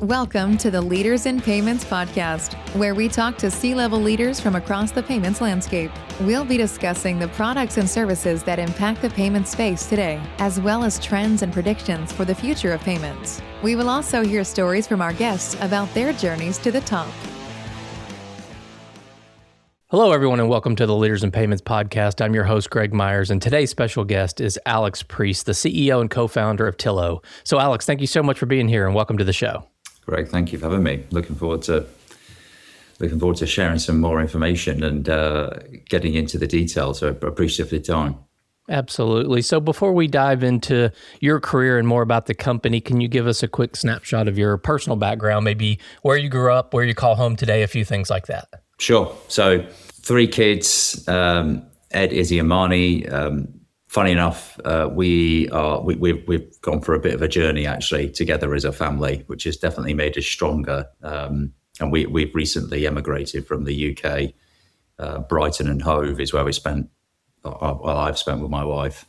Welcome to the Leaders in Payments podcast, where we talk to C-level leaders from across the payments landscape. We'll be discussing the products and services that impact the payment space today, as well as trends and predictions for the future of payments. We will also hear stories from our guests about their journeys to the top. Hello, everyone, and welcome to the Leaders in Payments podcast. I'm your host, Greg Myers, and today's special guest is Alex Preece, the CEO and co-founder of Tillo. So, Alex, thank you so much for being here, and welcome to the show. Greg, thank you for having me. Looking forward to sharing some more information and getting into the details. So, appreciate the time. Absolutely. So, before we dive into your career and more about the company, can you give us a quick snapshot of your personal background, maybe where you grew up, where you call home today, a few things like that? Sure. So 3 kids, Ed, Izzy, and Marnie. Funny enough, we've gone for a bit of a journey actually together as a family, which has definitely made us stronger. And we've recently emigrated from the UK. Brighton and Hove is where I've spent with my wife,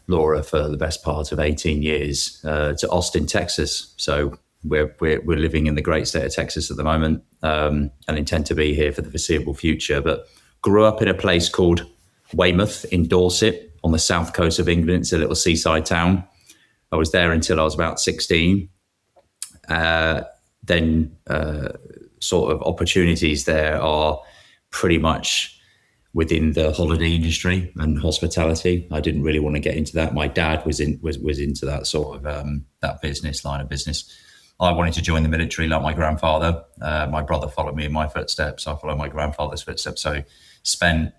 Laura, for the best part of 18 years, to Austin, Texas. So we're living in the great state of Texas at the moment, and intend to be here for the foreseeable future. But grew up in a place called Weymouth in Dorset on the south coast of England. It's a little seaside town. I was there until I was about 16. Then sort of opportunities there are pretty much within the holiday industry and hospitality. I didn't really want to get into that. My dad was into that sort of that line of business. I wanted to join the military like my grandfather. My brother followed me in my footsteps. I followed my grandfather's footsteps. So spent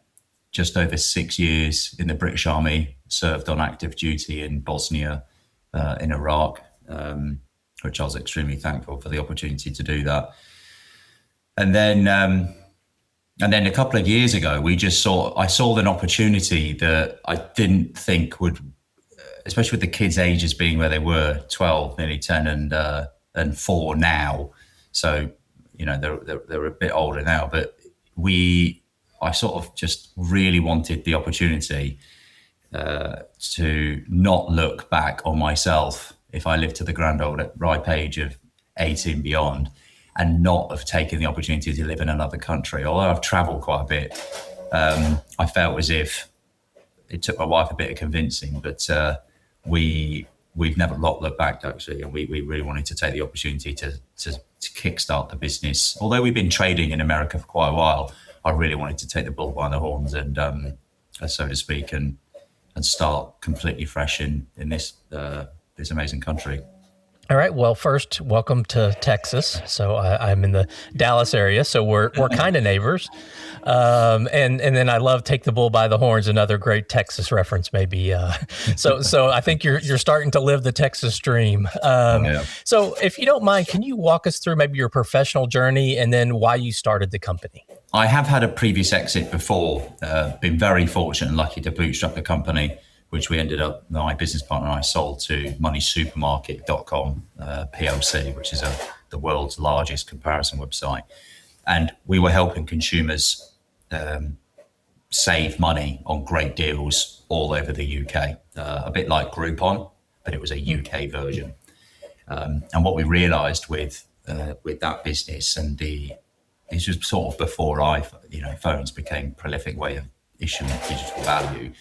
just over 6 years in the British Army, served on active duty in Bosnia, in Iraq, which I was extremely thankful for the opportunity to do that. And then a couple of years ago, I saw an opportunity that I didn't think would, especially with the kids' ages being where they were, 12, nearly 10, and 4 now. So, you know, they're a bit older now, but I sort of just really wanted the opportunity to not look back on myself if I lived to the grand old ripe age of 18 beyond, and not have taken the opportunity to live in another country. Although I've traveled quite a bit, I felt as if it took my wife a bit of convincing, but we've never looked back, actually, and we really wanted to take the opportunity to kickstart the business. Although we've been trading in America for quite a while, I really wanted to take the bull by the horns and, so to speak, and start completely fresh in this amazing country. All right. Well, first, welcome to Texas. So I'm in the Dallas area, so we're kind of neighbors. And then I love "Take the Bull by the Horns," another great Texas reference, maybe. So I think you're starting to live the Texas dream. Yeah. So if you don't mind, can you walk us through maybe your professional journey and then why you started the company? I have had a previous exit before. Been very fortunate and lucky to bootstrap the company, which we ended up, my business partner and I sold to moneysupermarket.com PLC, which is the world's largest comparison website. And we were helping consumers save money on great deals all over the UK, a bit like Groupon, but it was a UK version. And what we realized with that business, and this was sort of before phones became a prolific way of issuing digital value.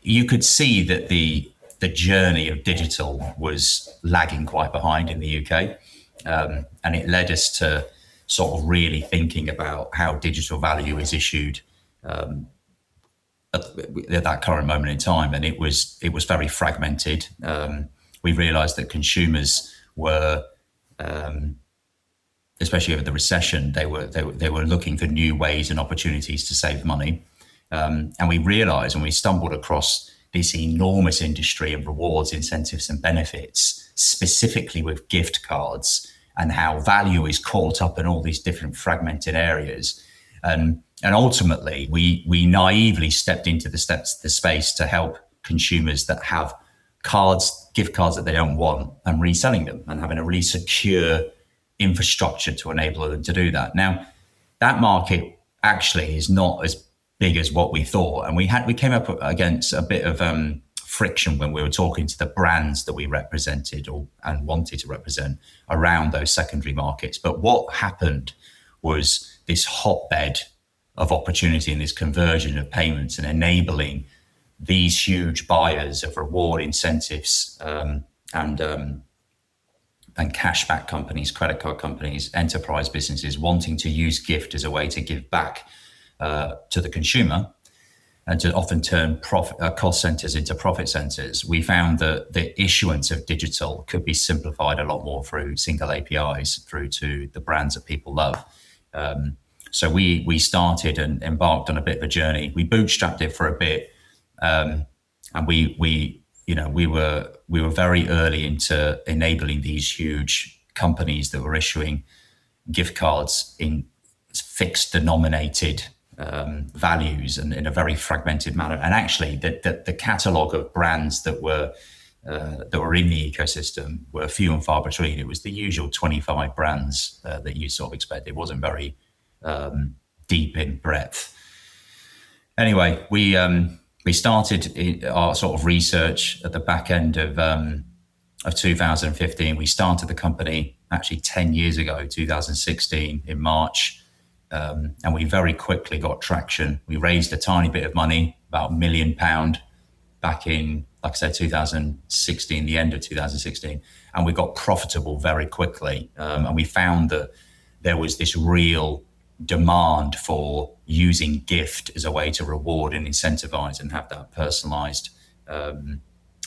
You could see that the journey of digital was lagging quite behind in the UK. And it led us to sort of really thinking about how digital value is issued at that current moment in time. And it was very fragmented. We realized that consumers were, especially over the recession, they were looking for new ways and opportunities to save money. And we realized, and we stumbled across this enormous industry of rewards, incentives, and benefits, specifically with gift cards, and how value is caught up in all these different fragmented areas. And ultimately, we naively stepped into the space to help consumers that have gift cards that they don't want, and reselling them and having a really secure infrastructure to enable them to do that. Now, that market actually is not as big as what we thought, and we came up against a bit of friction when we were talking to the brands that we represented and wanted to represent around those secondary markets. But what happened was this hotbed of opportunity and this conversion of payments and enabling these huge buyers of reward incentives and cashback companies, credit card companies, enterprise businesses wanting to use gift as a way to give back to the consumer and to often turn cost centers into profit centers. We found that the issuance of digital could be simplified a lot more through single APIs through to the brands that people love. So we started and embarked on a bit of a journey. We bootstrapped it for a bit, and we were very early into enabling these huge companies that were issuing gift cards in fixed denominated values and in a very fragmented manner. And actually, the catalogue of brands that were in the ecosystem were few and far between. It was the usual 25 brands that you sort of expect. It wasn't very deep in breadth. Anyway, we started our sort of research at the back end of 2015. We started the company actually 10 years ago, 2016 in March. And we very quickly got traction. We raised a tiny bit of money, about £1 million back in, like I said, 2016, the end of 2016. And we got profitable very quickly. And we found that there was this real demand for using gift as a way to reward and incentivize and have that personalized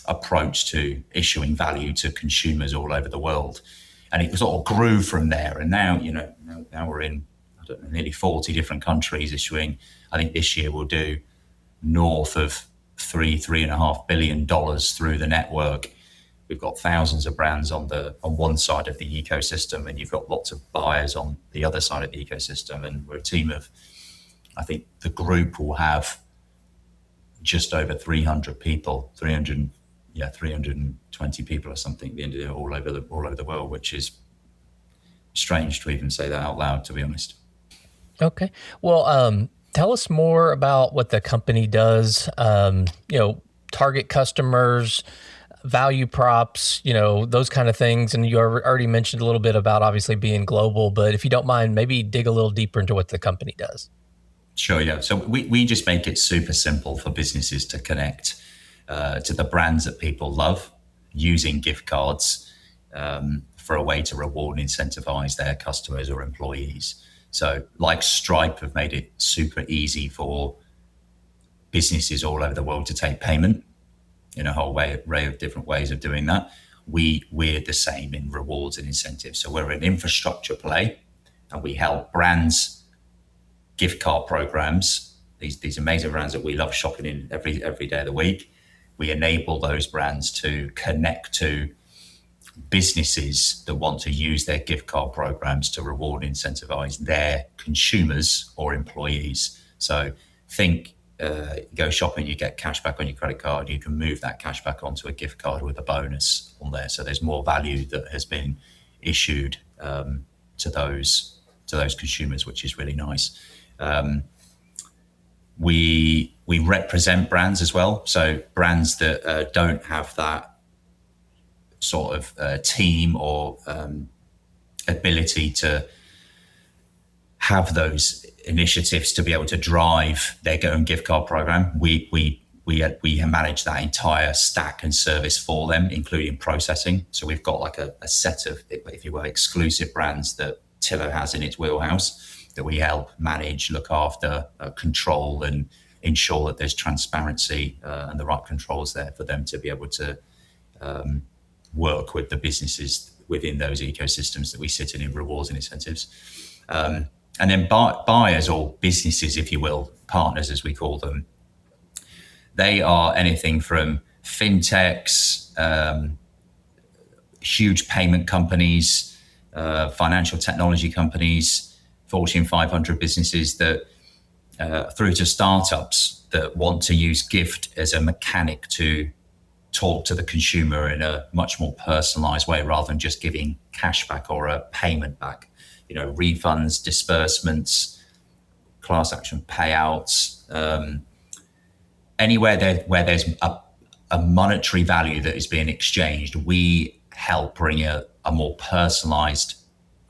approach to issuing value to consumers all over the world. And it sort of grew from there. And now, now we're in, nearly 40 different countries issuing. I think this year we'll do north of $3.5 billion through the network. We've got thousands of brands on one side of the ecosystem, and you've got lots of buyers on the other side of the ecosystem. And we're a team of, I think the group will have just over 300 people, 320 people or something at the end of the day, all over the world, which is strange to even say that out loud, to be honest. Okay. Well, tell us more about what the company does, target customers, value props, those kind of things. And you already mentioned a little bit about obviously being global, but if you don't mind, maybe dig a little deeper into what the company does. Sure, yeah. So we just make it super simple for businesses to connect to the brands that people love using gift cards for a way to reward and incentivize their customers or employees. So like Stripe have made it super easy for businesses all over the world to take payment in a whole array of different ways of doing that. We're the same in rewards and incentives. So we're an infrastructure play, and we help brands, gift card programs, these amazing brands that we love shopping in every day of the week. We enable those brands to connect to businesses that want to use their gift card programs to reward and incentivize their consumers or employees. So think, go shopping, you get cash back on your credit card. You can move that cash back onto a gift card with a bonus on there. So there's more value that has been issued to those consumers, which is really nice. We represent brands as well. So brands that don't have that sort of team or ability to have those initiatives to be able to drive their own gift card program. We manage that entire stack and service for them, including processing. So we've got like a set of, if you will, exclusive brands that Tillo has in its wheelhouse that we help manage, look after, control, and ensure that there's transparency and the right controls there for them to be able to work with the businesses within those ecosystems that we sit in rewards and incentives. And then buyers, or businesses, if you will, partners as we call them, they are anything from fintechs, huge payment companies, financial technology companies, Fortune 500 businesses, that through to startups that want to use gift as a mechanic to talk to the consumer in a much more personalized way rather than just giving cash back or a payment back. Refunds, disbursements, class action payouts, anywhere where there's a monetary value that is being exchanged, we help bring a more personalized,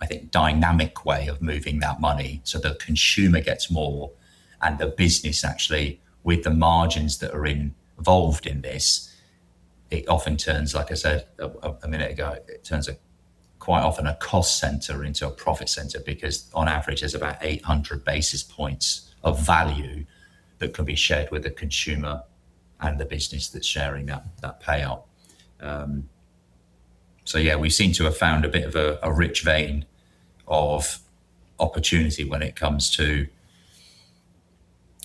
I think, dynamic way of moving that money so the consumer gets more, and the business actually, with the margins that are involved in this, it often turns, like I said a minute ago, it turns quite often a cost center into a profit center, because on average there's about 800 basis points of value that can be shared with the consumer and the business that's sharing that payout. So yeah, we seem to have found a bit of a rich vein of opportunity when it comes to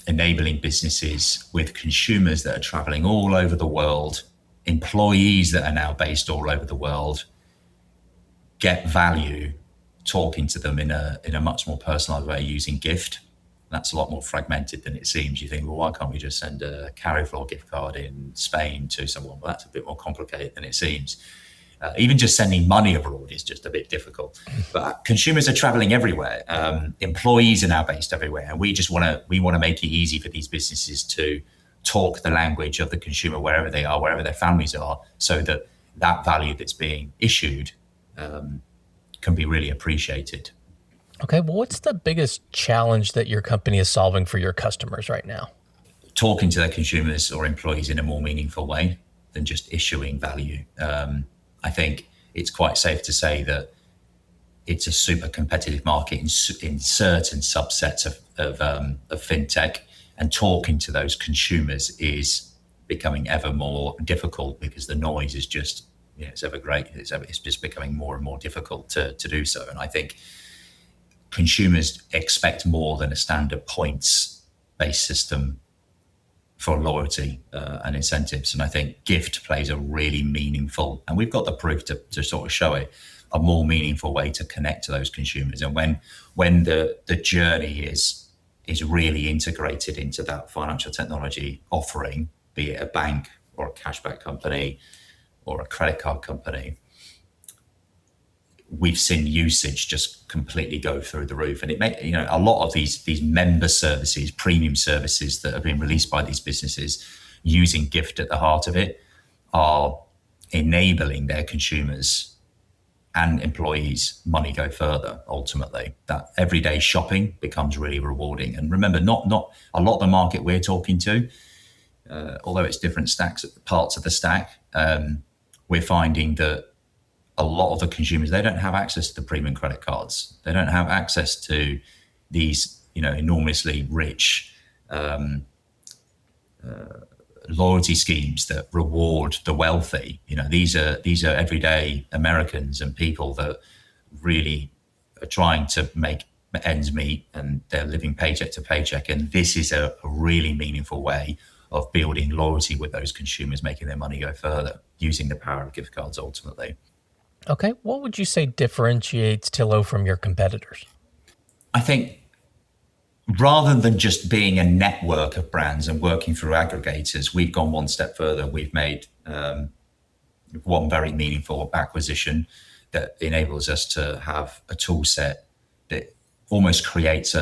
enabling businesses with consumers that are traveling all over the world, employees that are now based all over the world, get value talking to them in a much more personalized way using gift. That's a lot more fragmented than it seems. You think, well, why can't we just send a Carrefour gift card in Spain to someone? Well, that's a bit more complicated than it seems. Even just sending money abroad is just a bit difficult. But consumers are traveling everywhere. Employees are now based everywhere, and we want to make it easy for these businesses to talk the language of the consumer wherever they are, wherever their families are, so that value that's being issued can be really appreciated. Okay, well, what's the biggest challenge that your company is solving for your customers right now? Talking to their consumers or employees in a more meaningful way than just issuing value. I think it's quite safe to say that it's a super competitive market in certain subsets of fintech, and talking to those consumers is becoming ever more difficult because the noise is just, it's ever great. It's just becoming more and more difficult to do so. And I think consumers expect more than a standard points-based system for loyalty and incentives. And I think gift plays a really meaningful, and we've got the proof to sort of show it, a more meaningful way to connect to those consumers. And when the journey is really integrated into that financial technology offering, be it a bank or a cashback company or a credit card company, we've seen usage just completely go through the roof. And it may, a lot of these member services, premium services that have been released by these businesses using gift at the heart of it, are enabling their consumers and employees money go further. Ultimately, that everyday shopping becomes really rewarding. And remember, not a lot of the market we're talking to, although it's different parts of the stack, we're finding that a lot of the consumers, they don't have access to the premium credit cards. They don't have access to these, enormously rich loyalty schemes that reward the wealthy. These are everyday Americans and people that really are trying to make ends meet, and they're living paycheck to paycheck. And this is a really meaningful way of building loyalty with those consumers, making their money go further, using the power of gift cards ultimately. Okay, what would you say differentiates Tillo from your competitors? I think rather than just being a network of brands and working through aggregators, we've gone one step further. We've made one very meaningful acquisition that enables us to have a tool set that almost creates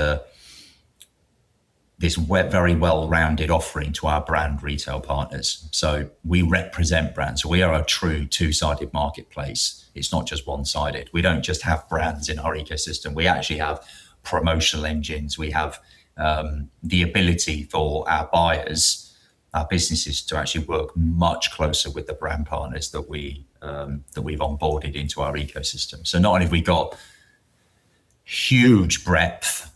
this very well-rounded offering to our brand retail partners. So we represent brands. So we are a true two-sided marketplace. It's not just one-sided. We don't just have brands in our ecosystem. We actually have promotional engines. We have the ability for our buyers, our businesses, to actually work much closer with the brand partners that we've onboarded into our ecosystem. So not only have we got huge breadth,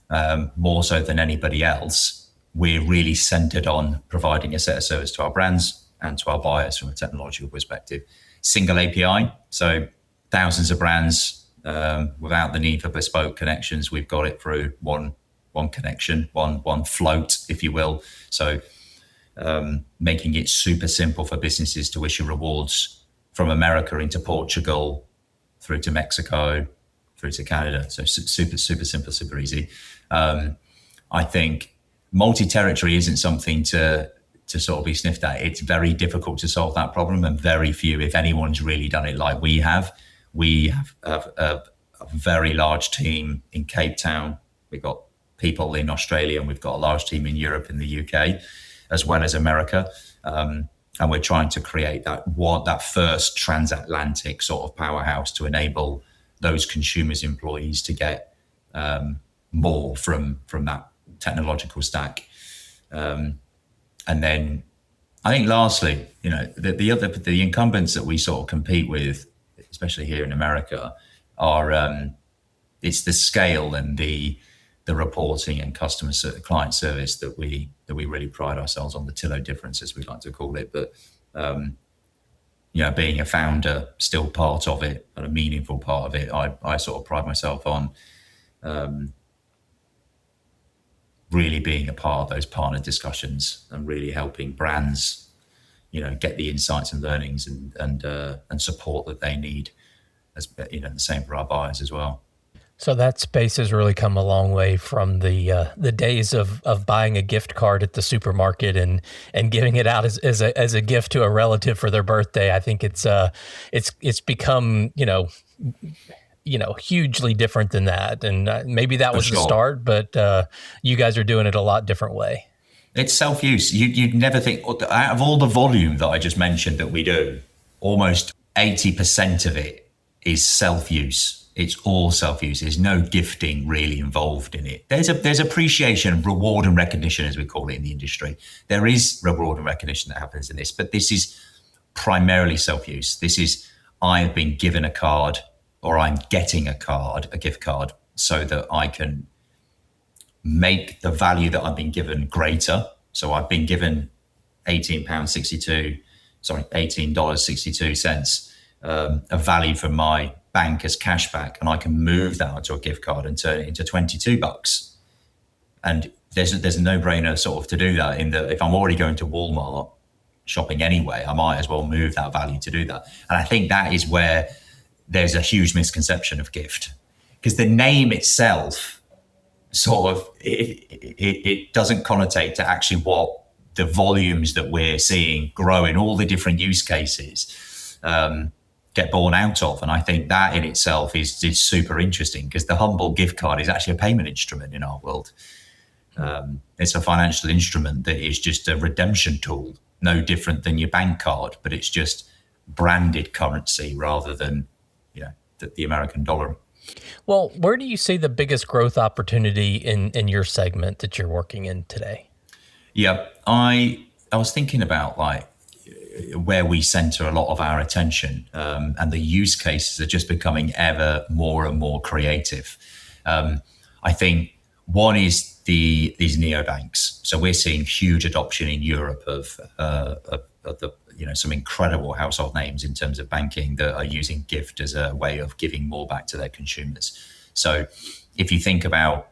more so than anybody else, we're really centered on providing a set of service to our brands and to our buyers from a technological perspective. Single API, so thousands of brands without the need for bespoke connections. We've got it through one connection, one float, if you will. So making it super simple for businesses to issue rewards from America into Portugal, through to Mexico, through to Canada. So super simple, super easy. I think multi-territory isn't something to sort of be sniffed at. It's very difficult to solve that problem, and very few, if anyone's really done it like we have. We have a very large team in Cape Town. We've got people in Australia, and we've got a large team in Europe and the UK, as well as America. And we're trying to create that first transatlantic sort of powerhouse to enable those consumers' employees to get more from that technological stack. And then I think lastly, the incumbents that we sort of compete with, especially here in America, are it's the scale and the reporting and client service that we really pride ourselves on, the Tillo difference, as we like to call it. But being a founder, still part of it, and a meaningful part of it, I sort of pride myself on really being a part of those partner discussions and really helping brands, get the insights and learnings and support that they need. As the same for our buyers as well. So that space has really come a long way from the days of buying a gift card at the supermarket and giving it out as a gift to a relative for their birthday. I think it's become hugely different than that, and maybe that was the start, but you guys are doing it a lot different way. It's self-use. You'd never think, out of all the volume that I just mentioned that we do, almost 80% of it is self-use. It's all self-use. There's no gifting really involved in it. There's appreciation, reward and recognition, as we call it in the industry. There is reward and recognition that happens in this, but this is primarily self-use. This is, I have been given a card, or I'm getting a gift card, so that I can make the value that I've been given greater. So I've been given $18.62, a value from my bank as cashback, and I can move that to a gift card and turn it into $22. And there's a no-brainer sort of to do that, in that if I'm already going to Walmart shopping anyway, I might as well move that value to do that. And I think that is where there's a huge misconception of gift, because the name itself sort of it doesn't connotate to actually what the volumes that we're seeing grow in all the different use cases get born out of. And I think that in itself is super interesting, because the humble gift card is actually a payment instrument in our world. It's a financial instrument that is just a redemption tool, no different than your bank card, but it's just branded currency rather than the American dollar. Well, where do you see the biggest growth opportunity in your segment that you're working in today? Yeah, I was thinking about where we center a lot of our attention, and the use cases are just becoming ever more and more creative. I think one is these neobanks. So we're seeing huge adoption in Europe of some incredible household names in terms of banking that are using gift as a way of giving more back to their consumers. So if you think about,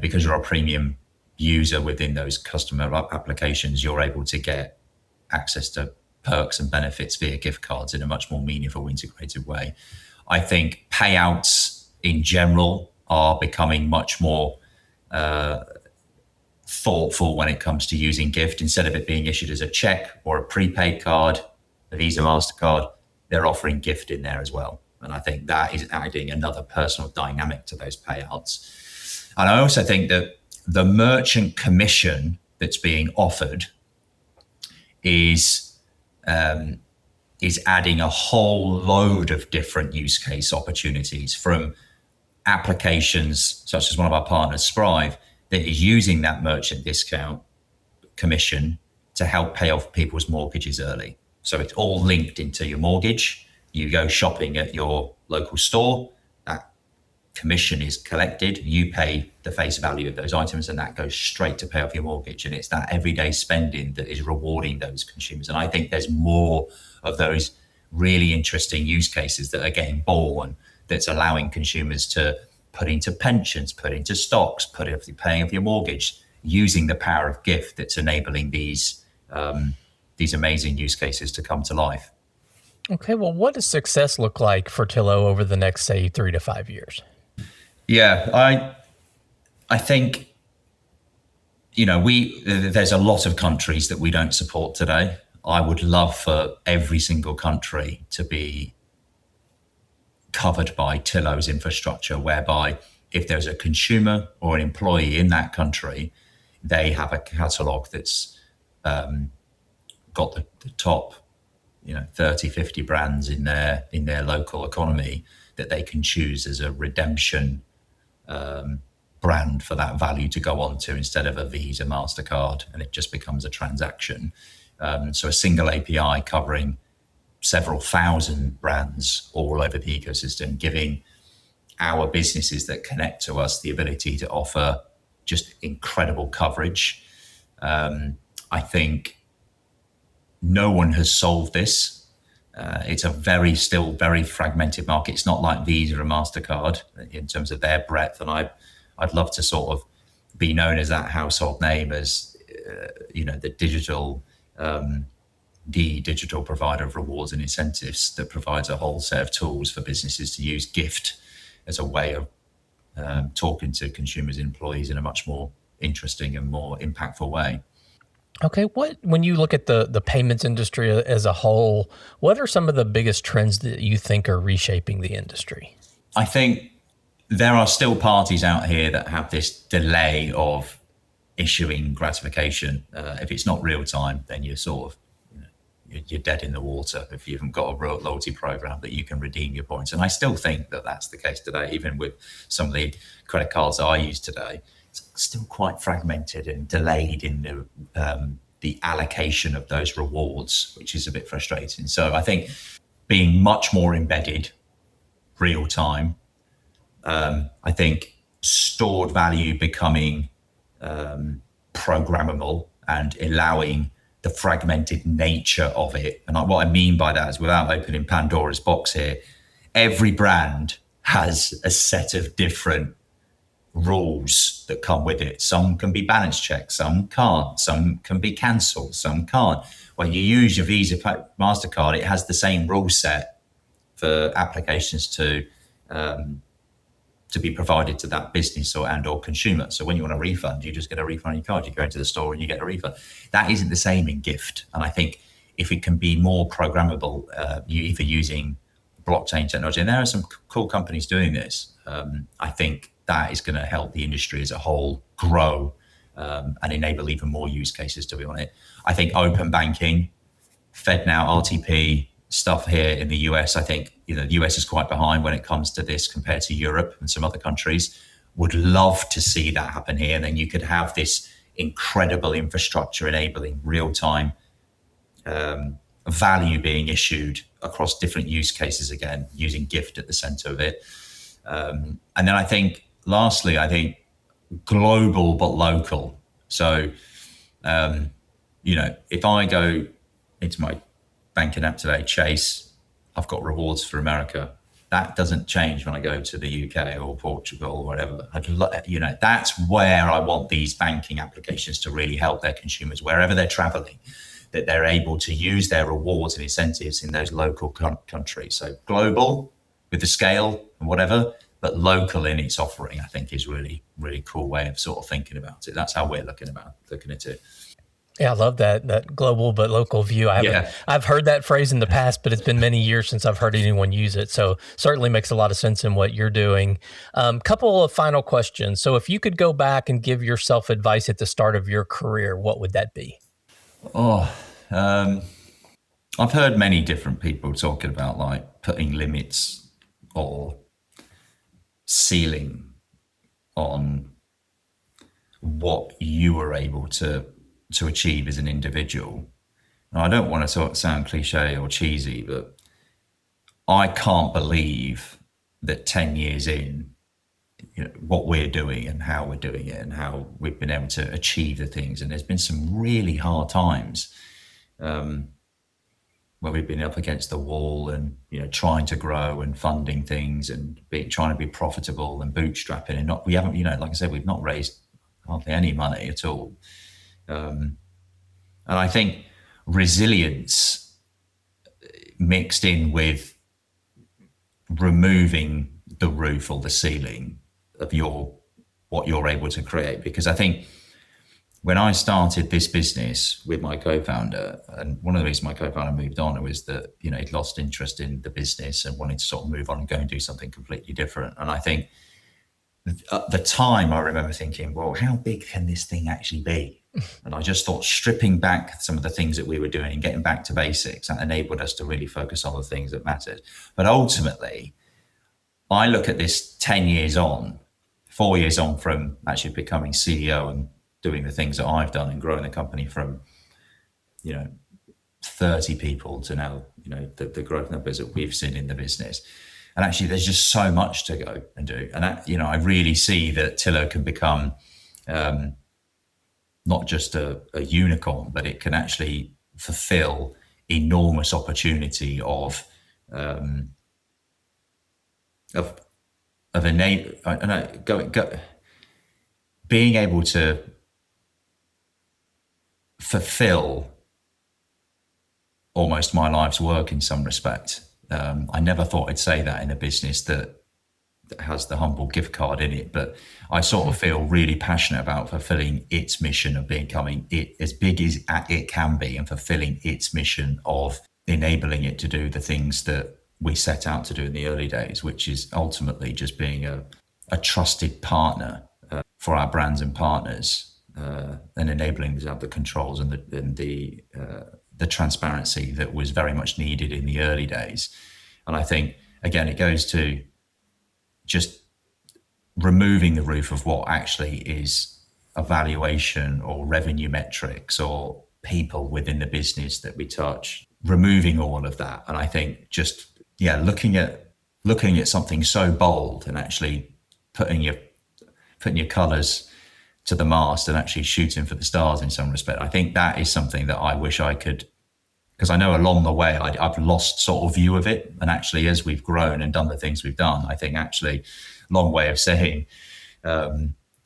because you're a premium user within those customer applications, you're able to get access to perks and benefits via gift cards in a much more meaningful, integrated way. I think payouts in general are becoming much more thoughtful when it comes to using gift. Instead of it being issued as a check or a prepaid card, a Visa, MasterCard, they're offering gift in there as well. And I think that is adding another personal dynamic to those payouts. And I also think that the merchant commission that's being offered is adding a whole load of different use case opportunities, from applications such as one of our partners, Sprive, that is using that merchant discount commission to help pay off people's mortgages early. So it's all linked into your mortgage. You go shopping at your local store, that commission is collected, you pay the face value of those items, and that goes straight to pay off your mortgage. And it's that everyday spending that is rewarding those consumers. And I think there's more of those really interesting use cases that are getting born, that's allowing consumers to put into pensions, put into stocks, put into paying off your mortgage, using the power of gift that's enabling these amazing use cases to come to life. Okay, well, what does success look like for Tillo over the next, say, 3 to 5 years? Yeah, I think, there's a lot of countries that we don't support today. I would love for every single country to be covered by Tillo's infrastructure, whereby if there's a consumer or an employee in that country, they have a catalog that's got the top 30, 50 brands in their local economy that they can choose as a redemption brand for that value to go on to, instead of a Visa, MasterCard, and it just becomes a transaction. So a single API covering several thousand brands all over the ecosystem, giving our businesses that connect to us the ability to offer just incredible coverage. I think no one has solved this. It's a still very fragmented market. It's not like Visa and MasterCard in terms of their breadth. And I'd love to sort of be known as that household name as, the digital provider of rewards and incentives that provides a whole set of tools for businesses to use gift as a way of talking to consumers and employees in a much more interesting and more impactful way. Okay, when you look at the payments industry as a whole, what are some of the biggest trends that you think are reshaping the industry? I think there are still parties out here that have this delay of issuing gratification. If it's not real time, then you're sort of you're dead in the water if you haven't got a real loyalty program that you can redeem your points. And I still think that that's the case today, even with some of the credit cards that I use today. It's still quite fragmented and delayed in the allocation of those rewards, which is a bit frustrating. So I think being much more embedded, real time, I think stored value becoming programmable and allowing the fragmented nature of it. And what I mean by that is, without opening Pandora's box here, every brand has a set of different rules that come with it. Some can be balance checked, some can't, some can be cancelled, some can't. When you use your Visa, MasterCard, it has the same rule set for applications to be provided to that business or consumer. So when you want a refund, you just get a refund on your card. You go into the store and you get a refund. That isn't the same in gift. And I think if it can be more programmable, you either using blockchain technology, and there are some cool companies doing this, I think that is going to help the industry as a whole grow and enable even more use cases to be on it. I think open banking, FedNow, RTP, stuff here in the US, I think the US is quite behind when it comes to this compared to Europe and some other countries. Would love to see that happen here. And then you could have this incredible infrastructure enabling real-time value being issued across different use cases, again, using gift at the center of it. And then I think, lastly, global but local. So, if I go into my banking app today, Chase, I've got rewards for America. That doesn't change when I go to the UK or Portugal or whatever. That's where I want these banking applications to really help their consumers, wherever they're traveling, that they're able to use their rewards and incentives in those local countries. So global with the scale and whatever, but local in its offering, I think is really, really cool way of sort of thinking about it. That's how we're looking at it. Yeah, I love that global but local view. I've heard that phrase in the past, but it's been many years since I've heard anyone use it. So certainly makes a lot of sense in what you're doing. Couple of final questions. So if you could go back and give yourself advice at the start of your career, what would that be? I've heard many different people talking about like putting limits or ceiling on what you were able to achieve as an individual. And I don't want to sort of sound cliche or cheesy, but I can't believe that 10 years in, what we're doing and how we're doing it and how we've been able to achieve the things. And there's been some really hard times where we've been up against the wall and, trying to grow and funding things and trying to be profitable and bootstrapping, and we haven't, like I said, we've not raised hardly any money at all. And I think resilience mixed in with removing the roof or the ceiling of what you're able to create. Because I think when I started this business with my co-founder, and one of the reasons my co-founder moved on was that, he'd lost interest in the business and wanted to sort of move on and go and do something completely different. And I think at the time I remember thinking, well, how big can this thing actually be? And I just thought stripping back some of the things that we were doing and getting back to basics, that enabled us to really focus on the things that mattered. But ultimately, I look at this 10 years on, 4 years on from actually becoming CEO and doing the things that I've done and growing the company from, 30 people to now, the growth numbers that we've seen in the business. And actually, there's just so much to go and do. And I really see that Tillo can become not just a unicorn, but it can actually fulfill enormous opportunity of being able to fulfill almost my life's work in some respect. I never thought I'd say that in a business that has the humble gift card in it, but I sort of feel really passionate about fulfilling its mission of becoming it as big as it can be and fulfilling its mission of enabling it to do the things that we set out to do in the early days, which is ultimately just being a trusted partner for our brands and partners, and enabling them to have the controls and the transparency that was very much needed in the early days. And I think, again, it goes to just removing the roof of what actually is a valuation or revenue metrics or people within the business that we touch, removing all of that. And I think just, looking at something so bold and actually putting your colours to the mast and actually shooting for the stars in some respect. I think that is something that I wish I could, because I know along the way I've lost sort of view of it. And actually, as we've grown and done the things we've done, I think actually, long way of saying,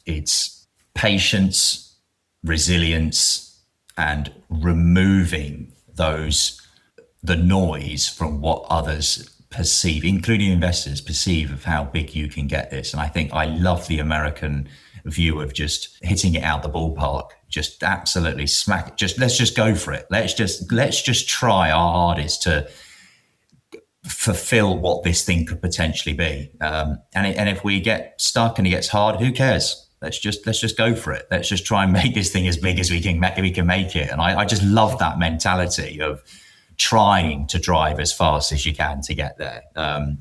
it's patience, resilience, and removing the noise from what others perceive, including investors perceive, of how big you can get this. And I think I love the American view of just hitting it out the ballpark, just absolutely smack it. Let's just go for it. Let's just try our hardest to fulfill what this thing could potentially be. And if we get stuck and it gets hard, who cares? Let's just go for it. Let's just try and make this thing as big as we can make it. And I just love that mentality of trying to drive as fast as you can to get there,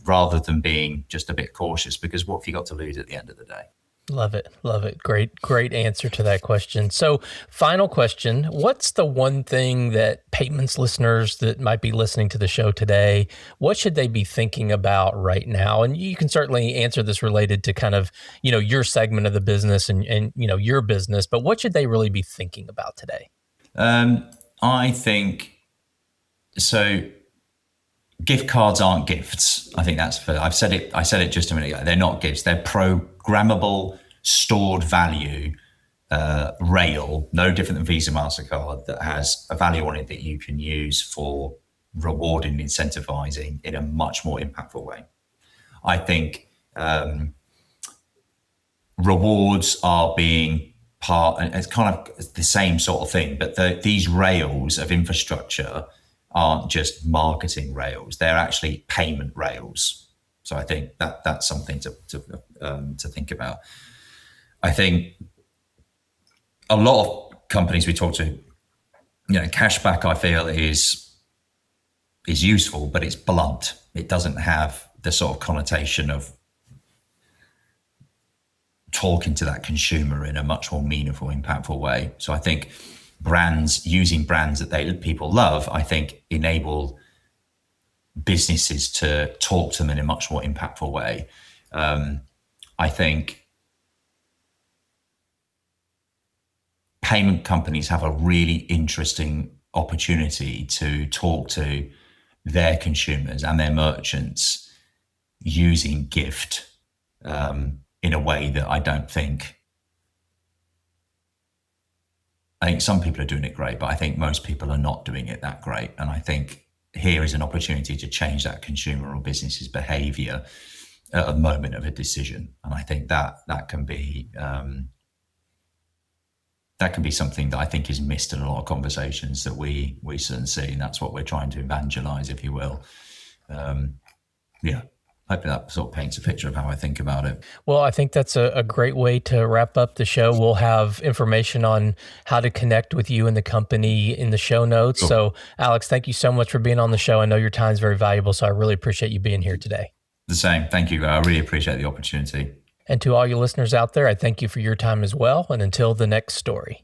rather than being just a bit cautious, because what have you got to lose at the end of the day? Love it. Great answer to that question. So final question, what's the one thing that payments listeners that might be listening to the show today, what should they be thinking about right now? And you can certainly answer this related to kind of, your segment of the business and your business, but what should they really be thinking about today? I think, so gift cards aren't gifts. I think that's fair. I said it just a minute ago. They're not gifts. They're programmable, stored value rail, no different than Visa, MasterCard, that has a value on it that you can use for rewarding, incentivizing in a much more impactful way. I think rewards are being part, and it's kind of the same sort of thing, but these rails of infrastructure aren't just marketing rails, they're actually payment rails. So I think that's something to think about. I think a lot of companies we talk to, cashback, I feel is useful, but it's blunt. It doesn't have the sort of connotation of talking to that consumer in a much more meaningful, impactful way. So I think using brands that people love, I think enable businesses to talk to them in a much more impactful way. I think payment companies have a really interesting opportunity to talk to their consumers and their merchants using gift in a way that I think some people are doing it great, but I think most people are not doing it that great. And I think here is an opportunity to change that consumer or business's behavior at a moment of a decision. And I think that can be something that I think is missed in a lot of conversations that we certainly see. And that's what we're trying to evangelize, if you will. hopefully that sort of paints a picture of how I think about it. Well, I think that's a great way to wrap up the show. We'll have information on how to connect with you and the company in the show notes. Cool. So, Alex, thank you so much for being on the show. I know your time is very valuable, so I really appreciate you being here today. The same. Thank you. I really appreciate the opportunity. And to all you listeners out there, I thank you for your time as well. And until the next story.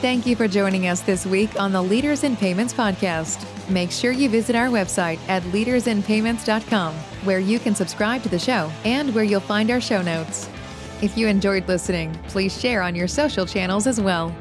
Thank you for joining us this week on the Leaders in Payments podcast. Make sure you visit our website at leadersinpayments.com, where you can subscribe to the show and where you'll find our show notes. If you enjoyed listening, please share on your social channels as well.